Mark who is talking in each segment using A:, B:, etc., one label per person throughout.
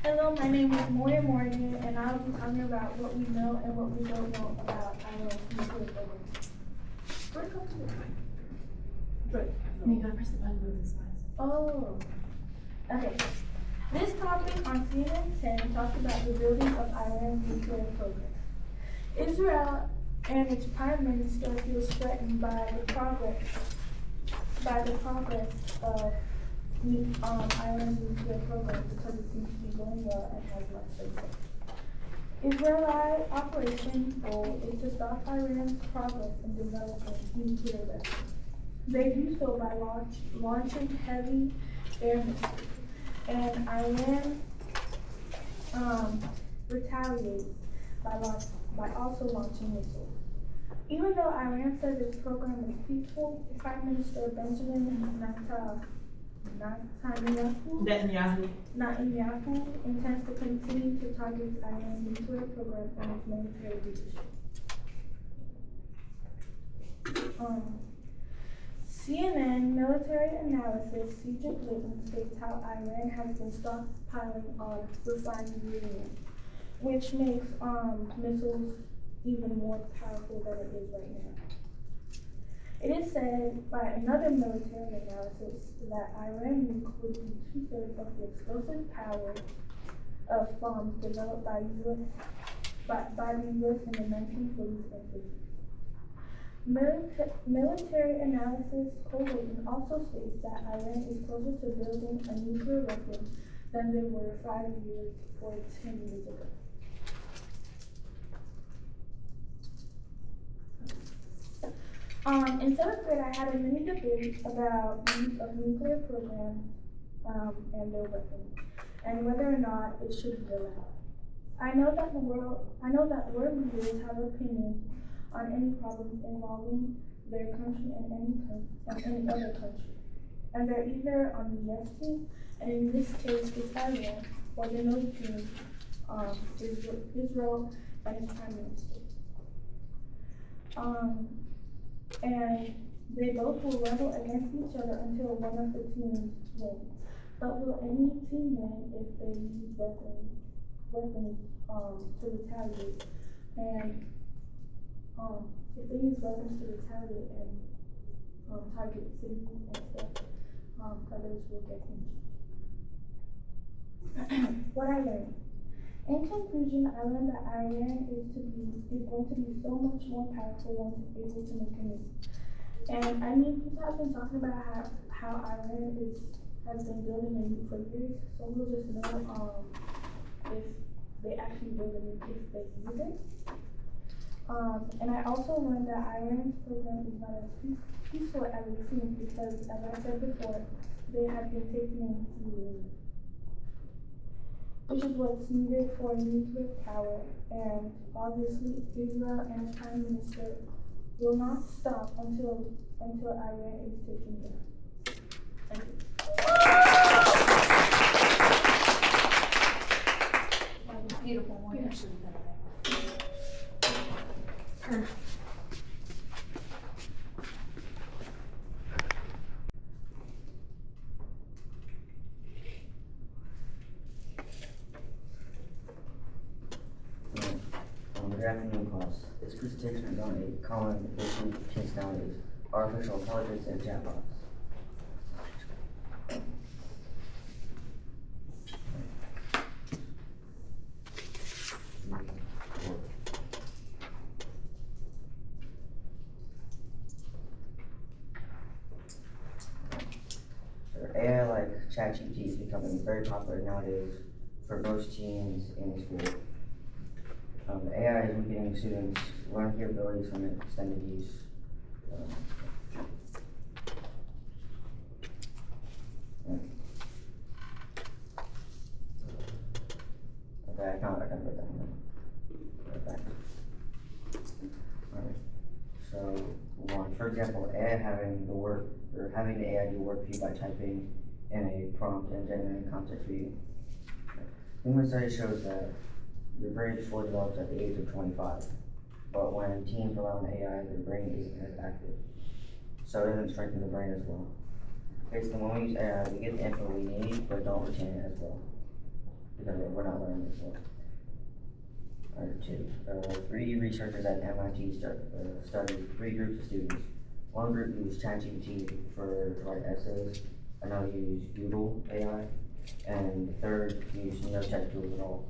A: Hello, my name is Moya Morgan, and I'll be talking about what we know and what we don't know about Ireland's nuclear program.
B: You gotta press the button with the slides.
A: Oh, okay. This topic on CNN 10 talks about the building of Iran's nuclear program. Israel and its prime minister feels threatened by the progress of Iran's nuclear program because it seems to be going well and has much success. Israel's operation goal is to stop Iran's progress in developing nuclear weapons. They do so by launching heavy air missiles, and Iran retaliates by also launching missiles. Even though Iran says its program is peaceful, Prime Minister Benjamin Netanyahu intends to continue to target Iran's nuclear program and its military leadership. CNN military analysis Cedric Litton states how Iran has been stockpiling on refined uranium, which makes missiles even more powerful than it is right now. It is said by another military analysis that Iran would be 2/3 of the explosive power of bombs developed by the US in the 1940s and 50s. Military analysis Colton also states that Iran is closer to building a nuclear weapon than they were 5 years or 10 years ago. In 7th grade, I had a mini debate about the use of nuclear programs and their weapons, and whether or not it should be allowed. I know that world leaders have opinions on any problems involving their country and any other country, and they're either on the yes team, and in this case, it's Iran, or the no team, Israel and its prime minister. And they both will rebel against each other until one of the teams wins. But will any team win if they use weapons to retaliate? And if they use weapons to retaliate and target cities and stuff, others will get injured. What I learned. In conclusion, I learned that Iran is going to be so much more powerful once it's able to make a move. And I mean, people have been talking about how Iran has been building a nuke for years, so we'll just know if they actually build a nuke if they use it. And I also learned that Iran's program is not as peaceful as it seems because, as I said before, they have been taking in uranium, which is what's needed for nuclear power, and obviously Israel and its prime minister will not stop until Iran is taken down. Thank you.
B: That was beautiful. One actually perfect.
C: Good afternoon, class. This presentation is on a common issue faced nowadays: artificial intelligence and chatbots. AI like ChatGPT is becoming very popular nowadays for most teens in school. AI is weakening students' learning capabilities from extended use. Okay, I can't put that one. Okay. Alright. So for example, having the AI do work for you by typing in a prompt and generating content for you. Human study shows that your brain is fully developed at the age of 25, but when teens rely on AI, their brain isn't as active, so it doesn't strengthen the brain as well. Basically, when we use AI, we get the info we need, but don't retain it as well. because we're not learning this yet. Alright, two. Three researchers at MIT studied three groups of students. One group used ChatGPT to write essays, another used Google AI, and the third used no tech tools at all.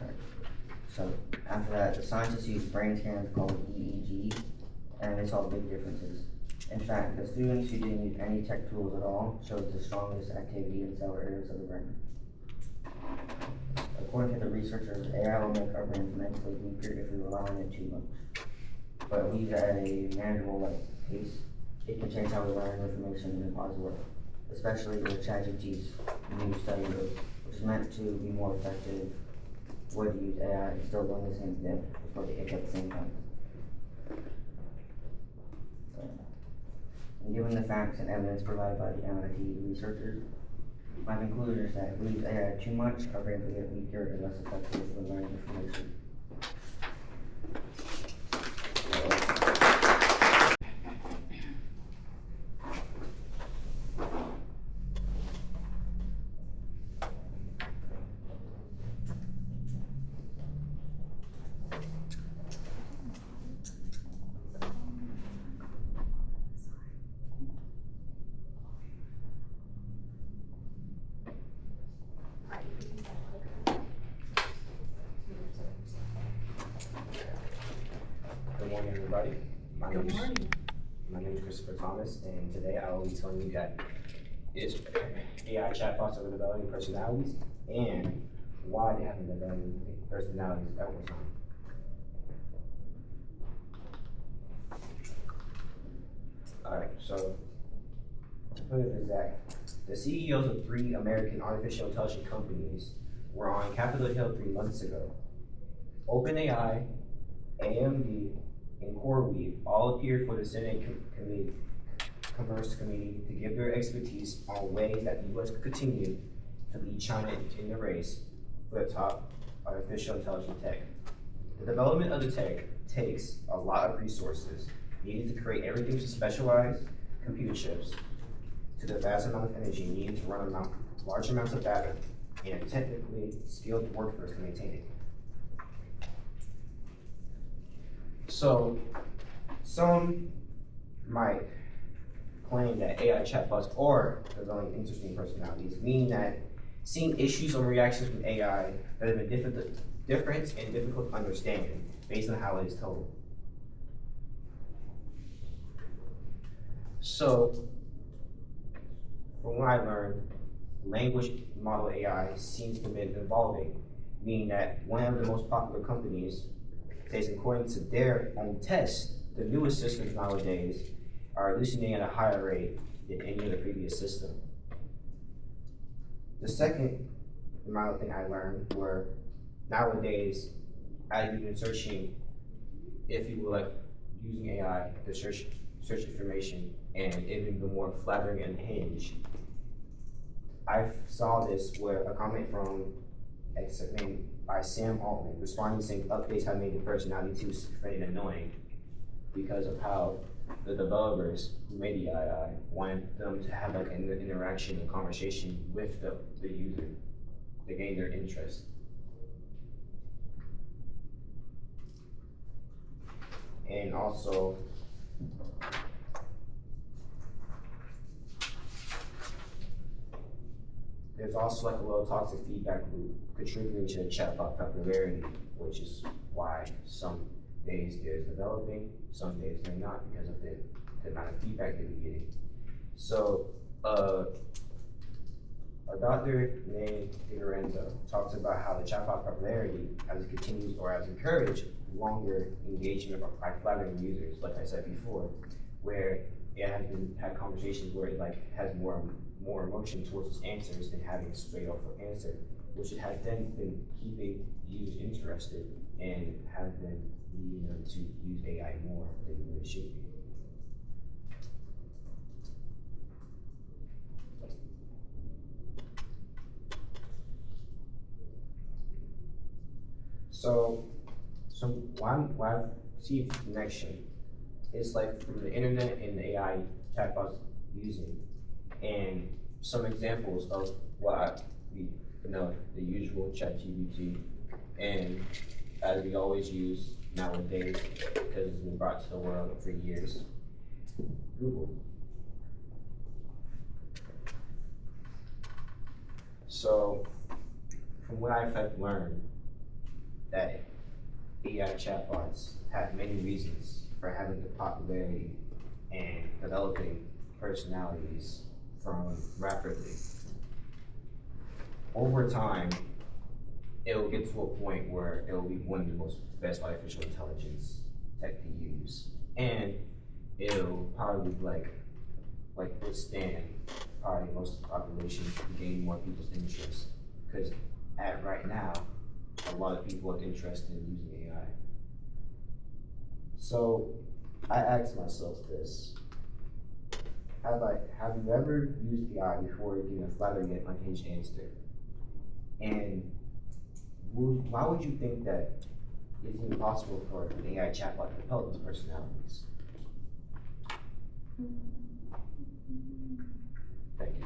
C: Alright, so after that, the scientists used brain scans called EEG, and they saw big differences. In fact, the students who didn't use any tech tools at all showed the strongest activity in several areas of the brain. According to the researchers, AI will make our brains mentally weaker if we rely on it too much. But if we use it at a manageable pace, it can change how we learn information in a positive way, especially with ChatGPT's new study group, which is meant to be more effective way to use AI and still learn the same thing before they hit at the same time. And given the facts and evidence provided by the MIT researchers, my conclusion is that if we use AI too much, our brains will get weaker and less effective for learning information.
D: Good morning, everybody. My
B: Good
D: name
B: morning.
D: is Christopher Thomas, and today I will be telling you that AI chatbots are developing personalities and why they haven't developed personalities over time. Alright, so to put it that the CEOs of three American artificial intelligence companies were on Capitol Hill 3 months ago. OpenAI, AMD, and CoreWeave all appeared for the Senate Commerce Committee to give their expertise on ways that the U.S. could continue to lead China in the race for the top artificial intelligence tech. The development of the tech takes a lot of resources needed to create everything from specialized computer chips to the vast amount of energy needed to run large amounts of data and a technically skilled workforce to maintain it. So, some might claim that AI chatbots are developing interesting personalities, meaning that seeing issues or reactions from AI that have been different and difficult to understand based on how it is told. So, from what I learned, language model AI seems to have been evolving, meaning that one of the most popular companies says, according to their own tests, the newest systems nowadays are hallucinating at a higher rate than any other previous system. The second amount of thing I learned were nowadays, as you've been searching, if you were using AI to search information and it been more flattering and hinged. I saw this where a comment from by Sam Altman responding saying updates have made the personality too spread and annoying because of how the developers who made the AI wanted them to have an interaction and conversation with the user to gain their interest. And also, there's also a little toxic feedback loop contributing to the chatbot popularity, which is why some days there's developing, some days they're not because of the amount of feedback they're getting. So, a doctor named Figuerenza talks about how the chatbot popularity as it continues or as encouraged longer engagement by flattering users, like I said before, where it has had conversations where it has more emotion towards its answers than having a straight off answer, which it has then been keeping users interested and has been leading them to use AI more than it should be. So why I see the connection is from the internet and the AI chatbots using And some examples of we know, the usual ChatGPT, and as we always use nowadays, because it's been brought to the world for years, Google. So, from what I've learned, that AI chatbots have many reasons for having the popularity and developing personalities from rapidly. Over time, it will get to a point where it will be one of the most best artificial intelligence tech to use, and it'll probably withstand probably most of the population to gain more people's interest. Because right now, a lot of people are interested in using AI. So I asked myself this: have you ever used AI before giving a flat or yet unhinged answer? And why would you think that it's impossible for an AI chatbot to develop those personalities? Thank you.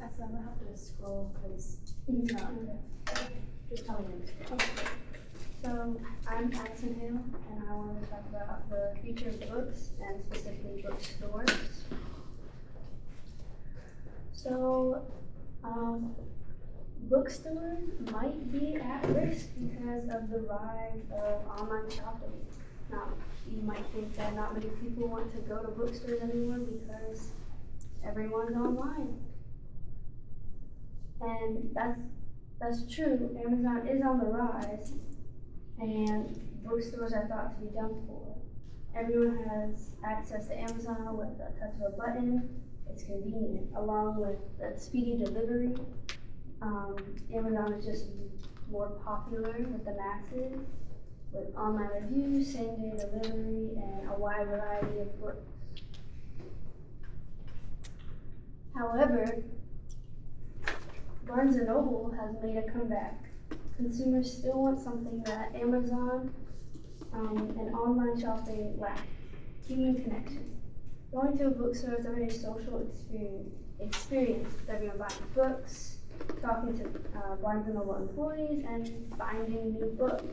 B: Actually, I'm gonna have to scroll because he's not. Just tell me when to scroll.
E: So, I'm Addison Hill, and I want to talk about the future of books, and specifically bookstores. So, bookstores might be at risk because of the rise of online shopping. Now, you might think that not many people want to go to bookstores anymore because everyone's online. And that's true. Amazon is on the rise, and bookstores are thought to be done for. Everyone has access to Amazon with a touch of a button. It's convenient, along with the speedy delivery. Amazon is just more popular with the masses, with online reviews, same-day delivery, and a wide variety of books. However, Barnes & Noble has made a comeback. Consumers still want something that Amazon and online shopping lack: human connection. Going to a bookstore is a very social experience with everyone buying books, talking to Barnes & Noble employees, and finding new books.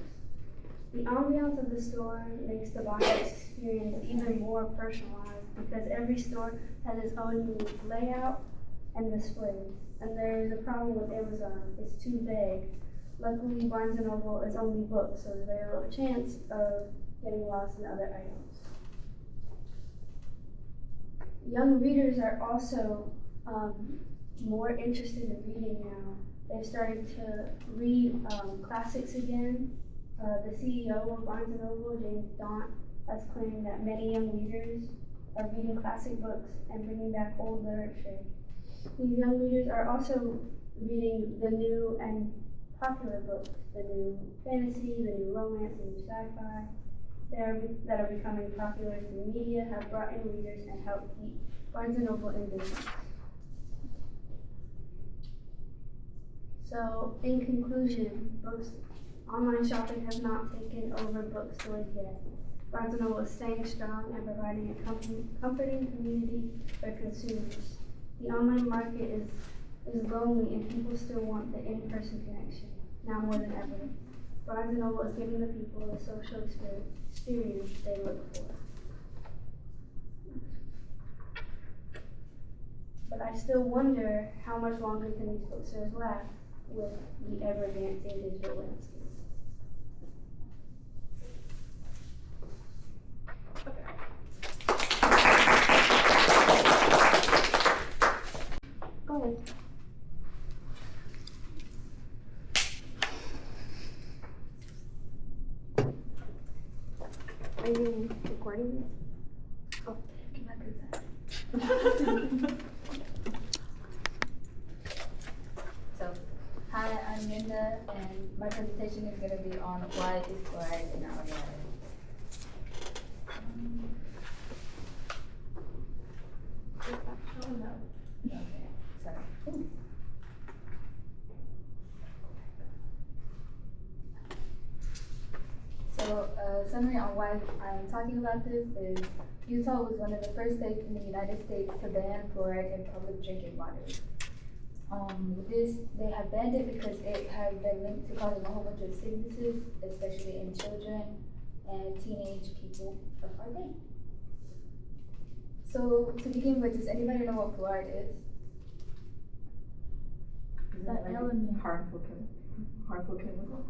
E: The ambiance of the store makes the buying experience even more personalized because every store has its own unique layout and displays. And there is a problem with Amazon: it's too big. Luckily, Barnes & Noble is only books, so there's very little chance of getting lost in other items. Young readers are also more interested in reading now. They've started to read classics again. The CEO of Barnes & Noble, James Daunt, has claimed that many young readers are reading classic books and bringing back old literature. These young readers are also reading the new and popular books, the new fantasy, the new romance, the new sci-fi that are becoming popular in the media, have brought in readers and helped keep Barnes & Noble in business. So, in conclusion, online shopping has not taken over bookstores yet. Barnes & Noble is staying strong and providing a comforting community for consumers. The online market is lonely, and people still want the in-person connection, now more than ever. Barnes & Noble is giving the people the social experience they look for. But I still wonder how much longer can these bookstores last with the ever-advancing digital landscape. Go ahead. Are you recording?
B: consent.
F: So, hi, I'm Linda, and my presentation is gonna be on why is fluoride in our water.
B: Oh, no.
F: Okay, sorry. So, summary on why I'm talking about this is Utah was one of the first states in the United States to ban fluoride in public drinking water. They have banned it because it has been linked to causing a whole bunch of sicknesses, especially in children and teenage people of our day. So, to begin with, does anybody know what fluoride is?
A: The element.
G: Harmful chemical.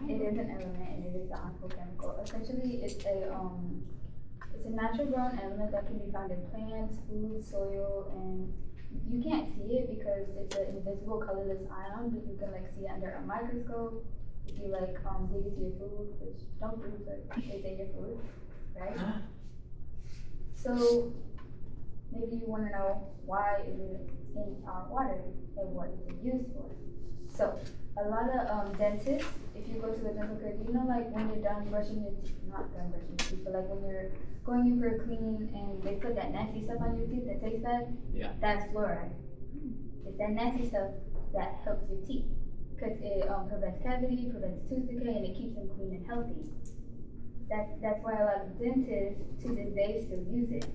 F: It is an element and it is a harmful chemical. Essentially, it's a natural grown element that can be found in plants, food, soil, and you can't see it because it's an invisible colorless ion, but you can like see it under a microscope. If you like dig into your food, which don't do, but it's in your food, right? So maybe you want to know why is it in our water and what is it used for? So a lot of dentists, if you go to a dental care, you know, like when you're done brushing your teeth, not done brushing your teeth, but like when you're going in for a clean and they put that nasty stuff on your teeth that tastes bad,
G: Yeah.
F: that's fluoride. It's that nasty stuff that helps your teeth because it prevents cavity, prevents tooth decay, and it keeps them clean and healthy. That's why a lot of dentists to this day still use it.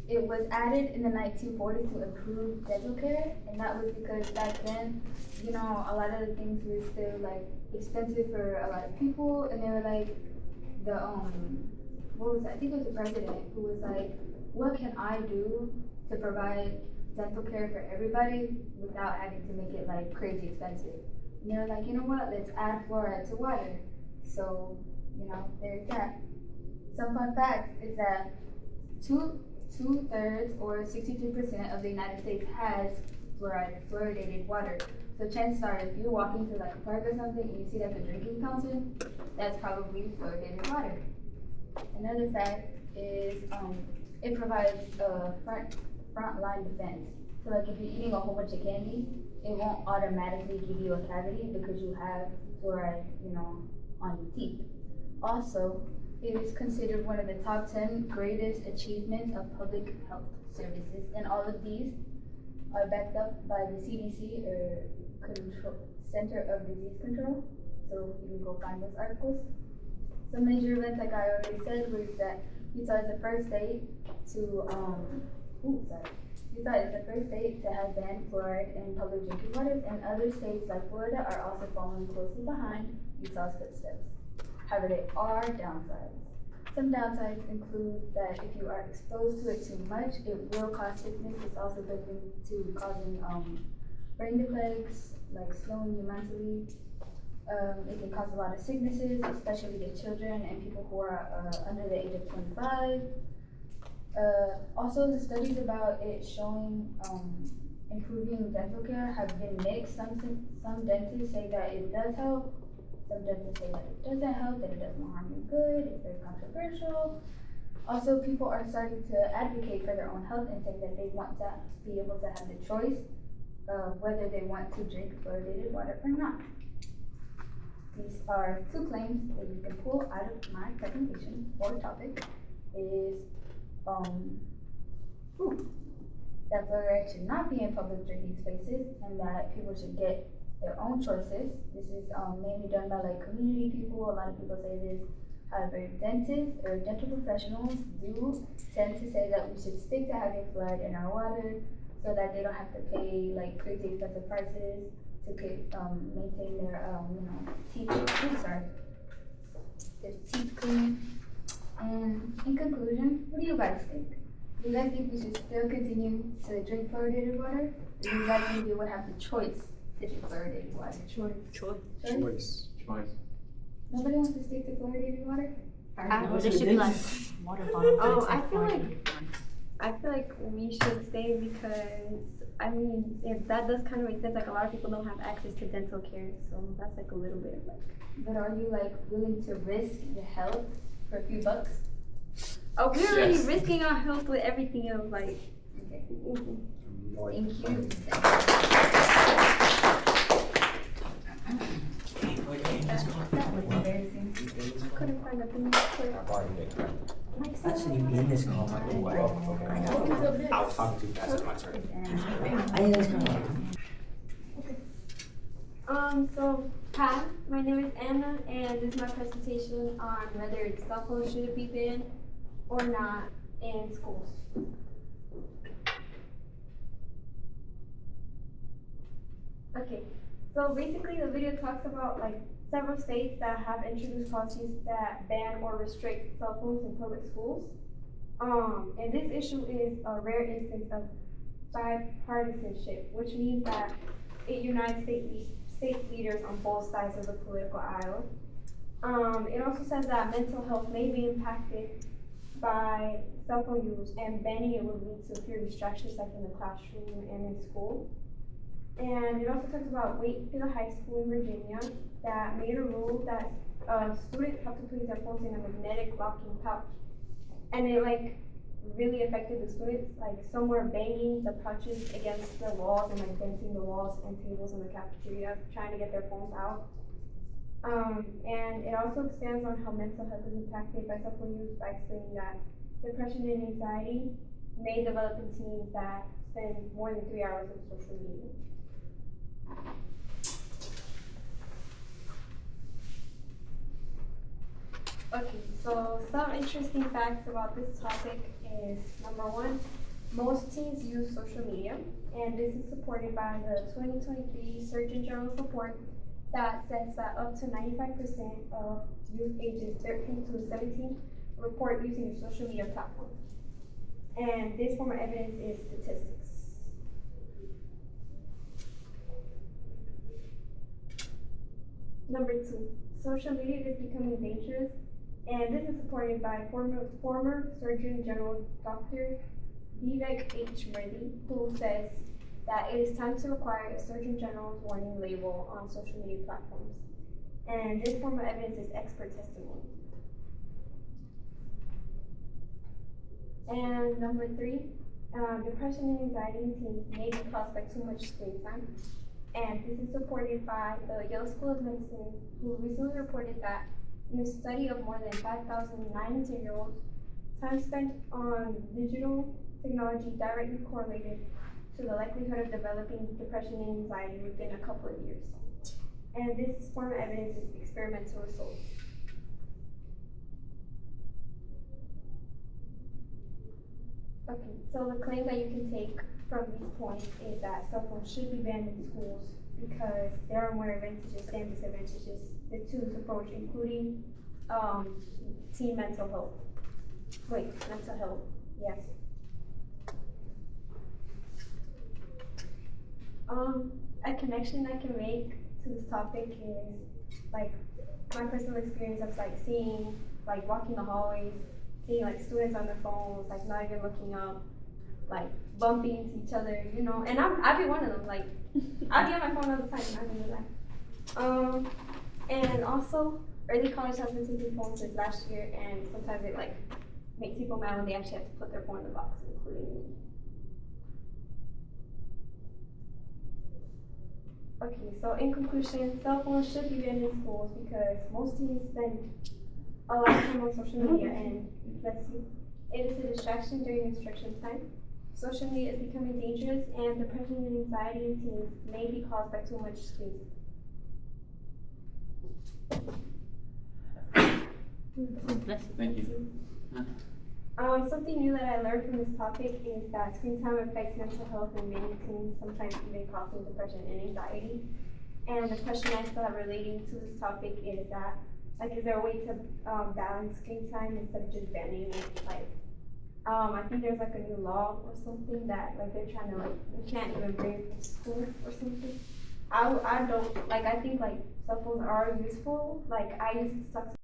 F: It was added in the 1940s to improve dental care, and that was because back then, you know, a lot of the things were still like expensive for a lot of people, and they were like, what was that? I think it was the president who was like, what can I do to provide dental care for everybody without having to make it like crazy expensive? And they were like, you know what, let's add fluoride to water. So, you know, there's that. Some fun facts is that two-thirds or 63% of the United States has fluoridated water. So chances are if you're walking through like a park or something and you see like a drinking fountain, that's probably fluoridated water. Another fact is it provides a front line defense. So like if you're eating a whole bunch of candy, it won't automatically give you a cavity because you have fluoride, you know, on your teeth. Also, it is considered one of the top 10 greatest achievements of public health services, and all of these are backed up by the CDC or Center of Disease Control. So you can go find those articles. Some major events, like I already said, was that Utah is the first state to Utah is the first state to have banned fluoride in public drinking waters, and other states like Florida are also following closely behind Utah's footsteps. However, there are downsides. Some downsides include that if you are exposed to it too much, it will cause sickness. It's also been linked to causing brain defects, like slowing you mentally. It can cause a lot of sicknesses, especially to children and people who are under the age of 25. Also, the studies about it showing improving dental care have been mixed. Some dentists say that it does help. Some dentists say that it doesn't help, that it does more harm than good. It's very controversial. Also, people are starting to advocate for their own health and saying that they want to be able to have the choice of whether they want to drink fluoridated water or not. These are two claims that you can pull out of my presentation or topic is that fluoride should not be in public drinking spaces and that people should get their own choices. This is mainly done by like community people. A lot of people say this. However, dentists or dental professionals do tend to say that we should stick to having fluoride in our water so that they don't have to pay like crazy expensive prices to maintain their their teeth clean. And in conclusion, what do you guys think? Do you guys think we should still continue to drink fluoridated water? Or do you guys think we would have the choice to drink fluoridated water? Choice. Nobody wants to stick to fluoridated water?
G: There should be like
H: water bottles.
G: Oh, I feel like we should stay because I mean, if that does kind of make sense. Like a lot of people don't have access to dental care, so that's like a little bit like.
F: But are you like willing to risk your health for a few bucks?
G: Oh, we're already
H: Yes.
G: risking our health with everything else, like.
F: Okay.
H: Like,
F: Thank you. That was embarrassing.
G: Couldn't find a thing to put.
D: I bought you that.
C: Actually, you in this call, by the way.
D: Oh, okay. I was talking too fast, it's my turn.
C: I in this call.
G: So, hi, my name is Anna, and this is my presentation on whether cell phones should be banned or not in schools. Okay, so basically the video talks about like several states that have introduced policies that ban or restrict cell phones in public schools. And this issue is a rare instance of bipartisanship, which means that it unites state leaders on both sides of the political aisle. It also says that mental health may be impacted by cell phone use, and banning it would lead to fewer distractions like in the classroom and in school. And it also talks about Wakefield High School in Virginia that made a rule that students have to place their phones in a magnetic locking pouch. And it like really affected the students, like some were banging the pouches against the walls and like denting the walls and tables in the cafeteria, trying to get their phones out. And it also expands on how mental health is impacted by cell phone use by explaining that depression and anxiety may develop in teens that spend more than 3 hours on social media. Okay, so some interesting facts about this topic is number one, most teens use social media, and this is supported by the 2023 Surgeon General's report that says that up to 95% of youth ages 13 to 17 report using a social media platform. And this form of evidence is statistics. Number two, social media is becoming dangerous, and this is supported by former Surgeon General Dr. Vivek H. Reddy, who says that it is time to require a Surgeon General's warning label on social media platforms. And this form of evidence is expert testimony. And number three, depression and anxiety in teens may be caused by too much screen time. And this is supported by the Yale School of Medicine, who recently reported that in a study of more than 5,000 9 and 10-year-olds, time spent on digital technology directly correlated to the likelihood of developing depression and anxiety within a couple of years. And this form of evidence is experimental results. Okay, so the claim that you can take from these points is that cell phones should be banned in schools because there are more advantages than disadvantages to this approach, including teen mental health. Mental health, yes. A connection I can make to this topic is like my personal experience of like seeing, like walking the hallways, seeing like students on their phones, like not even looking up, like bumping into each other, you know, and I'd be one of them, like, I'd be on my phone all the time, and I can do that. And also, early college has been taking phones since last year, and sometimes it like makes people mad when they actually have to put their phone in the box, including me. Okay, so in conclusion, cell phones should be banned in schools because most teens spend a lot of time on social media, and let's see, it is a distraction during instruction time. Social media is becoming dangerous, and depression and anxiety in teens may be caused by too much screen time.
H: Thank you.
A: Something new that I learned from this topic is that screen time affects mental health in many teens, sometimes even causing depression and anxiety. And the question I still have relating to this topic is that, like, is there a way to balance screen time instead of just banning it? Like, I think there's like a new law or something that like they're trying to like, you can't even bring it to school or something. I don't, like, I think like cell phones are useful. Like, I use it to talk to